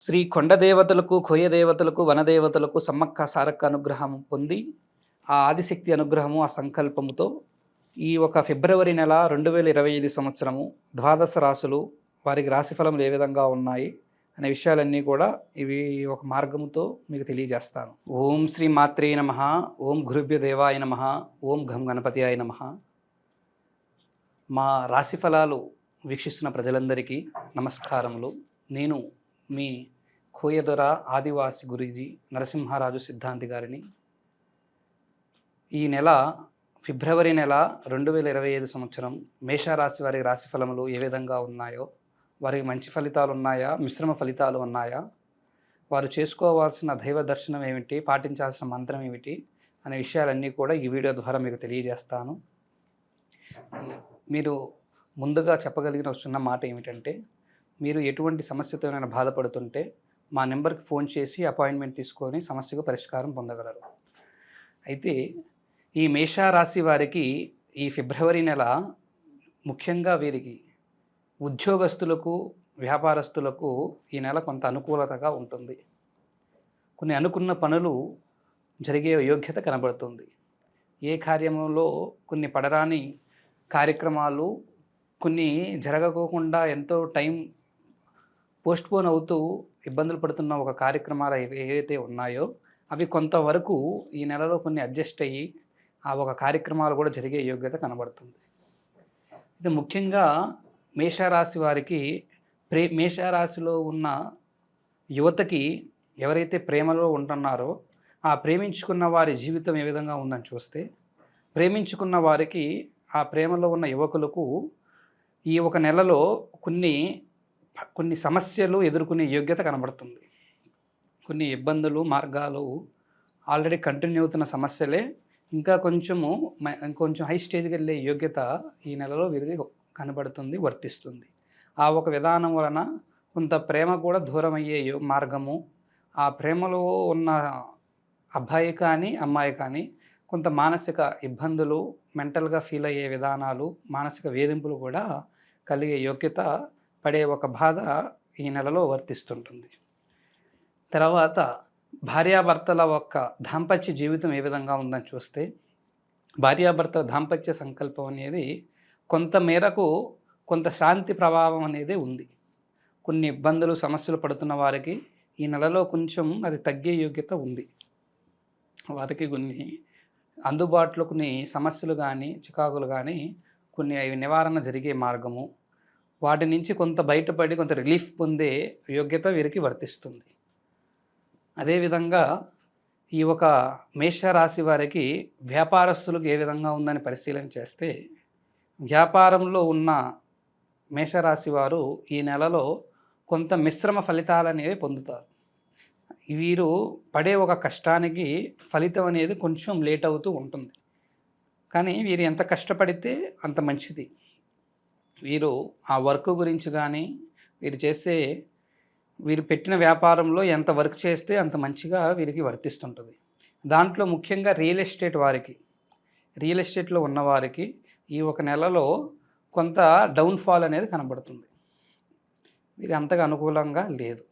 శ్రీ కొండ దేవతలకు, కోయ దేవతలకు, వనదేవతలకు సమ్మక్క సారక్క అనుగ్రహం పొంది, ఆ ఆదిశక్తి అనుగ్రహము, ఆ సంకల్పముతో ఈ ఒక ఫిబ్రవరి నెల 2025 సంవత్సరము ద్వాదశ రాసులు, వారికి రాశిఫలములు ఏ విధంగా ఉన్నాయి అనే విషయాలన్నీ కూడా ఇవి ఒక మార్గముతో మీకు తెలియజేస్తాను. ఓం శ్రీ మాత్రే నమః, ఓం గురుభ్యో దేవాయ నమః, ఓం ఘం గణపతియాయ నమః. మా రాశిఫలాలు వీక్షిస్తున్న ప్రజలందరికీ నమస్కారములు. నేను మీ కోయదొర ఆదివాసి గురూజీ నరసింహారాజు సిద్ధాంతి గారిని. ఈ నెల ఫిబ్రవరి నెల 2025 సంవత్సరం మేషరాశి వారి రాశిఫలములు ఏ విధంగా ఉన్నాయో, వారికి మంచి ఫలితాలు ఉన్నాయా, మిశ్రమ ఫలితాలు ఉన్నాయా, వారు చేసుకోవాల్సిన దైవ దర్శనం ఏమిటి, పాటించాల్సిన మంత్రం ఏమిటి అనే విషయాలన్నీ కూడా ఈ వీడియో ద్వారా మీకు తెలియజేస్తాను. మీరు ముందుగా చెప్పగలిగిన చిన్న మాట ఏమిటంటే, మీరు ఎటువంటి సమస్యతోనైనా బాధపడుతుంటే మా నెంబర్కి ఫోన్ చేసి అపాయింట్మెంట్ తీసుకొని సమస్యకు పరిష్కారం పొందగలరు. అయితే ఈ మేషరాశి వారికి ఈ ఫిబ్రవరి నెల ముఖ్యంగా వీరికి ఉద్యోగస్తులకు, వ్యాపారస్తులకు ఈ నెల కొంత అనుకూలతగా ఉంటుంది. కొన్ని అనుకున్న పనులు జరిగే యోగ్యత కనబడుతుంది. ఏ కార్యములో కొన్ని పడరాని కార్యక్రమాలు, కొన్ని జరగకోకుండా ఎంతో టైం పోస్ట్‌పోన్ అవుతూ ఇబ్బందులు పడుతున్న ఒక కార్యక్రమాలు ఏవైతే ఉన్నాయో అవి కొంతవరకు ఈ నెలలో కొన్ని అడ్జస్ట్ అయ్యి ఆ ఒక కార్యక్రమాలు కూడా జరిగే యోగ్యత కనబడుతుంది. ఇది ముఖ్యంగా మేషరాశి వారికి మేషరాశిలో ఉన్న యువతకి ఎవరైతే ప్రేమలో ఉంటున్నారో ఆ ప్రేమించుకున్న వారి జీవితం ఏ విధంగా ఉందని చూస్తే, ప్రేమించుకున్న వారికి ఆ ప్రేమలో ఉన్న యువకులకు ఈ ఒక నెలలో కొన్ని సమస్యలు ఎదుర్కొనే యోగ్యత కనబడుతుంది. కొన్ని ఇబ్బందులు, మార్గాలు ఆల్రెడీ కంటిన్యూ అవుతున్న సమస్యలే ఇంకా ఇంకొంచెం హై స్టేజ్కి వెళ్ళే యోగ్యత ఈ నెలలో వీరికి కనబడుతుంది, వర్తిస్తుంది. ఆ ఒక విధానం వలన కొంత ప్రేమ కూడా దూరం అయ్యే మార్గము, ఆ ప్రేమలో ఉన్న అబ్బాయి కానీ అమ్మాయి కానీ కొంత మానసిక ఇబ్బందులు, మెంటల్గా ఫీల్ అయ్యే విధానాలు, మానసిక వేధింపులు కూడా కలిగే యోగ్యత పడే ఒక బాధ ఈ నెలలో వర్తిస్తుంటుంది. తర్వాత భార్యాభర్తల యొక్క దాంపత్య జీవితం ఏ విధంగా ఉందని చూస్తే, భార్యాభర్తల దాంపత్య సంకల్పం అనేది కొంత మేరకు కొంత శాంతి ప్రభావం అనేది ఉంది. కొన్ని ఇబ్బందులు, సమస్యలు పడుతున్న వారికి ఈ నెలలో కొంచెం అది తగ్గే యోగ్యత ఉంది. వారికి కొన్ని అందుబాటులో కొన్ని సమస్యలు కానీ, చికాకులు కానీ కొన్ని అవి నివారణ జరిగే మార్గము, వాటి నుంచి కొంత బయటపడి కొంత రిలీఫ్ పొందే యోగ్యత వీరికి వర్తిస్తుంది. అదేవిధంగా ఈ ఒక మేషరాశి వారికి వ్యాపారస్తులకు ఏ విధంగా ఉందని పరిశీలన చేస్తే, వ్యాపారంలో ఉన్న మేషరాశి వారు ఈ నెలలో కొంత మిశ్రమ ఫలితాలనేవి పొందుతారు. వీరు పడే ఒక కష్టానికి ఫలితం అనేది కొంచెం లేట్ అవుతూ ఉంటుంది. కానీ వీరు ఎంత కష్టపడితే అంత మంచిది. వీరు ఆ వర్క్ గురించి కానీ, వీరు పెట్టిన వ్యాపారంలో ఎంత వర్క్ చేస్తే అంత మంచిగా వీరికి వర్తిస్తుంటుంది. దాంట్లో ముఖ్యంగా రియల్ ఎస్టేట్లో ఉన్నవారికి ఈ ఒక నెలలో కొంత డౌన్ఫాల్ అనేది కనబడుతుంది. వీరు అంతగా అనుకూలంగా లేదు.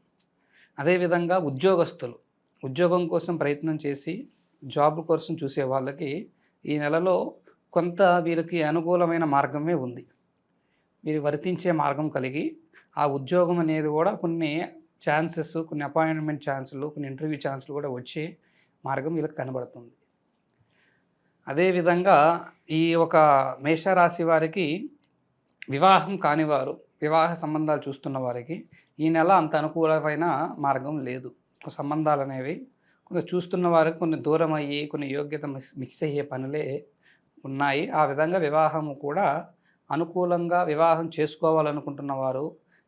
అదేవిధంగా ఉద్యోగం కోసం ప్రయత్నం చేసి జాబ్ కోసం చూసే వాళ్ళకి ఈ నెలలో కొంత వీరికి అనుకూలమైన మార్గమే ఉంది. వీరు వర్తించే మార్గం కలిగి ఆ ఉద్యోగం అనేది కూడా కొన్ని ఛాన్సెస్, కొన్ని అపాయింట్మెంట్ ఛాన్సులు, కొన్ని ఇంటర్వ్యూ ఛాన్సులు కూడా వచ్చే మార్గం వీళ్ళకి కనబడుతుంది. అదేవిధంగా ఈ ఒక మేషరాశి వారికి వివాహం కానివారు, వివాహ సంబంధాలు చూస్తున్న వారికి ఈ నెల అంత అనుకూలమైన మార్గం లేదు. సంబంధాలు అనేవి కొంచెం చూస్తున్న వారికి కొన్ని దూరం అయ్యి, కొన్ని యోగ్యత మిక్స్ అయ్యే పనులే ఉన్నాయి. ఆ విధంగా వివాహము కూడా అనుకూలంగా వివాహం చేసుకోవాలనుకుంటున్న వారు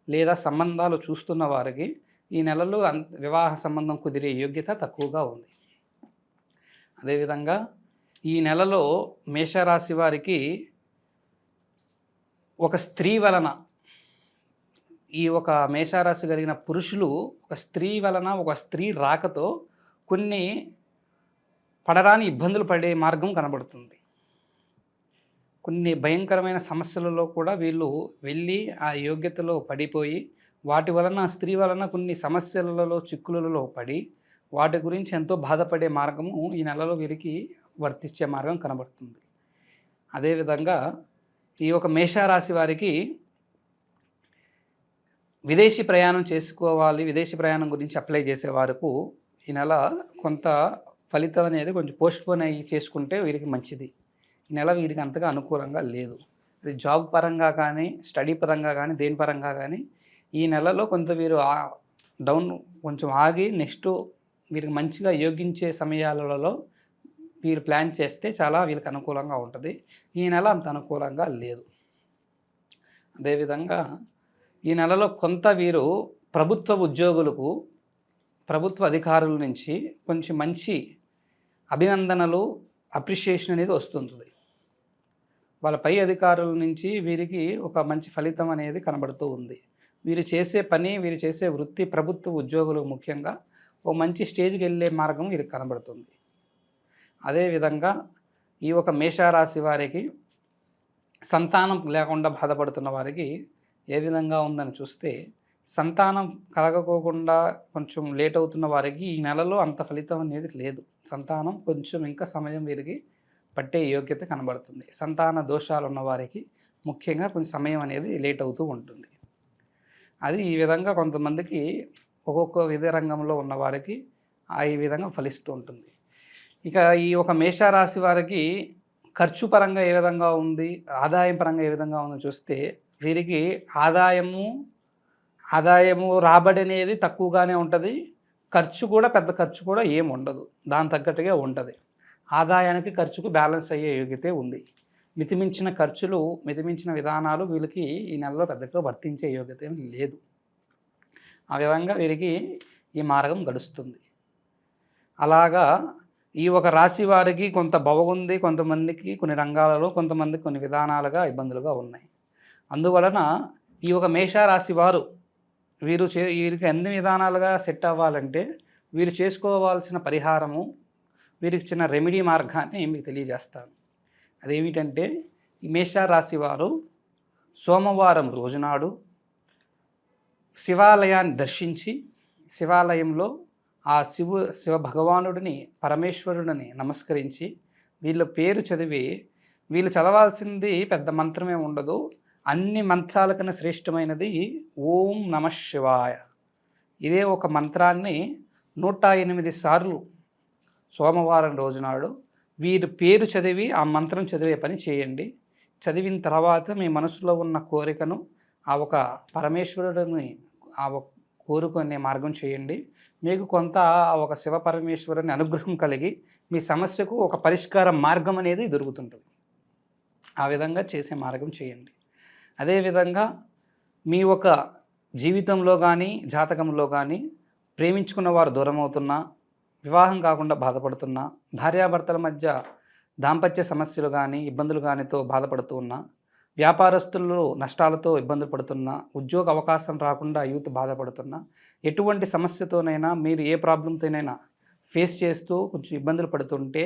లేదా సంబంధాలు చూస్తున్న వారికి ఈ నెలలో వివాహ సంబంధం కుదిరే యోగ్యత తక్కువగా ఉంది. అదేవిధంగా ఈ నెలలో మేషరాశి వారికి ఒక స్త్రీ వలన, ఈ ఒక మేషరాశి కలిగిన పురుషులు ఒక స్త్రీ రాకతో కొన్ని పడరాని ఇబ్బందులు పడే మార్గం కనబడుతుంది. కొన్ని భయంకరమైన సమస్యలలో కూడా వీళ్ళు వెళ్ళి ఆ యోగ్యతలో పడిపోయి వాటి వలన స్త్రీ వలన కొన్ని సమస్యలలో, చిక్కులలో పడి వాటి గురించి ఎంతో బాధపడే మార్గము ఈ నెలలో వీరికి వర్తించే మార్గం కనబడుతుంది. అదేవిధంగా ఈ యొక్క మేషరాశి వారికి విదేశీ ప్రయాణం చేసుకోవాలి, విదేశీ ప్రయాణం గురించి అప్లై చేసే వరకు ఈ నెల కొంత ఫలితం అనేది కొంచెం పోస్ట్‌పోన్ అయ్యి చేసుకుంటే వీరికి మంచిది. ఈ నెల వీరికి అంతగా అనుకూలంగా లేదు. అది జాబ్ పరంగా కానీ, స్టడీ పరంగా కానీ, దేని పరంగా కానీ ఈ నెలలో కొంత వీరు డౌన్ కొంచెం ఆగి నెక్స్ట్ వీరికి మంచిగా యోగించే సమయాలలో వీరు ప్లాన్ చేస్తే చాలా వీళ్ళకి అనుకూలంగా ఉంటుంది. ఈ నెల అంత అనుకూలంగా లేదు. అదేవిధంగా ఈ నెలలో కొంత వీరు ప్రభుత్వ ఉద్యోగులకు, ప్రభుత్వ అధికారుల నుంచి కొంచెం మంచి అభినందనలు, అప్రిషియేషన్ అనేది వస్తుంటుంది. వాళ్ళ పై అధికారుల నుంచి వీరికి ఒక మంచి ఫలితం అనేది కనబడుతూ ఉంది. వీరు చేసే పని, వీరు చేసే వృత్తి ప్రభుత్వ ఉద్యోగులు ముఖ్యంగా ఒక మంచి స్టేజ్కి వెళ్ళే మార్గం వీరికి కనబడుతుంది. అదేవిధంగా ఈ ఒక మేషరాశి వారికి సంతానం లేకుండా బాధపడుతున్న వారికి ఏ విధంగా ఉందని చూస్తే, సంతానం కలగకోకుండా కొంచెం లేట్ అవుతున్న వారికి ఈ నెలలో అంత ఫలితం అనేది లేదు. సంతానం కొంచెం ఇంకా సమయం వీరికి పట్టే యోగ్యత కనబడుతుంది. సంతాన దోషాలు ఉన్న వారికి ముఖ్యంగా కొంచెం సమయం అనేది లేట్ అవుతూ ఉంటుంది. అది ఈ విధంగా కొంతమందికి ఒక్కొక్క విధ రంగంలో ఉన్న వారికి ఈ విధంగా ఫలిస్తూ ఉంటుంది. ఇక ఈ ఒక మేషరాశి వారికి ఖర్చు పరంగా ఏ విధంగా ఉంది, ఆదాయం పరంగా ఏ విధంగా ఉందో చూస్తే, వీరికి ఆదాయము రాబడి అనేది తక్కువగానే ఉంటుంది. ఖర్చు కూడా పెద్ద ఖర్చు కూడా ఏమి ఉండదు, దాని తగ్గట్టుగా ఉంటుంది. ఆదాయానికి ఖర్చుకు బ్యాలెన్స్ అయ్యే యోగ్యతే ఉంది. మితిమించిన ఖర్చులు, మితిమించిన విధానాలు వీళ్ళకి ఈ నెలలో పెద్దగా వర్తించే యోగ్యత ఏమి లేదు. ఆ విధంగా వీరికి ఈ మార్గం గడుస్తుంది. అలాగా ఈ ఒక రాశి వారికి కొంత బాగుంది, కొంతమందికి కొన్ని రంగాలలో, కొంతమందికి కొన్ని విధానాలుగా ఇబ్బందులుగా ఉన్నాయి. అందువలన ఈ ఒక మేషరాశి వారు వీరికి అన్ని విధానాలుగా సెట్ అవ్వాలంటే వీరు చేసుకోవాల్సిన పరిహారము, వీరికి చిన్న రెమెడీ మార్గాన్ని మీకు తెలియజేస్తాను. అదేమిటంటే, ఈ మేషరాశి వారు సోమవారం రోజునాడు శివాలయాన్ని దర్శించి, శివాలయంలో ఆ శివ భగవానుడిని, పరమేశ్వరుడిని నమస్కరించి వీళ్ళ పేరు చదివి, వీళ్ళు చదవాల్సింది పెద్ద మంత్రమే ఉండదు. అన్ని మంత్రాల కన్నా శ్రేష్టమైనది ఓం నమః శివాయ. ఇదే ఒక మంత్రాన్ని 108 సార్లు సోమవారం రోజునాడు వీరి పేరు చదివి ఆ మంత్రం చదివే పని చేయండి. చదివిన తర్వాత మీ మనసులో ఉన్న కోరికను ఆ ఒక పరమేశ్వరుడిని కోరుకునే మార్గం చేయండి. మీకు కొంత ఆ ఒక శివ పరమేశ్వరుని అనుగ్రహం కలిగి మీ సమస్యకు ఒక పరిష్కార మార్గం అనేది దొరుకుతుంటుంది. ఆ విధంగా చేసే మార్గం చేయండి. అదేవిధంగా మీ ఒక జీవితంలో కానీ, జాతకంలో కానీ ప్రేమించుకున్న వారు దూరం అవుతున్నా, వివాహం కాకుండా బాధపడుతున్నా, భార్యాభర్తల మధ్య దాంపత్య సమస్యలు కానీ, ఇబ్బందులు కానితో బాధపడుతూ ఉన్నా, వ్యాపారస్తులు నష్టాలతో ఇబ్బందులు పడుతున్నా, ఉద్యోగ అవకాశం రాకుండా యూత్ బాధపడుతున్నా, ఎటువంటి సమస్యతోనైనా మీరు ఏ ప్రాబ్లంతోనైనా ఫేస్ చేస్తూ కొంచెం ఇబ్బందులు పడుతుంటే,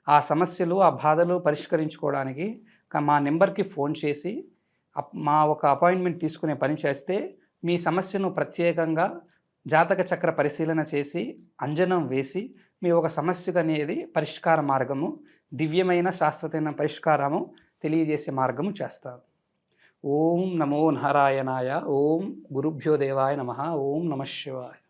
ఆ సమస్యలు, ఆ బాధలు పరిష్కరించుకోవడానికి మా నెంబర్కి ఫోన్ చేసి మా ఒక అపాయింట్మెంట్ తీసుకునే పని చేస్తే, మీ సమస్యను ప్రత్యేకంగా జాతక చక్ర పరిశీలన చేసి, అంజనం వేసి, మీ ఒక సమస్యకు అనేది పరిష్కార మార్గము, దివ్యమైన శాశ్వతమైన పరిష్కారము తెలియజేసే మార్గము చేస్తారు. ఓం నమో నారాయణాయ. ఓం గురుభ్యో దేవాయ నమః. ఓం నమః శివాయ.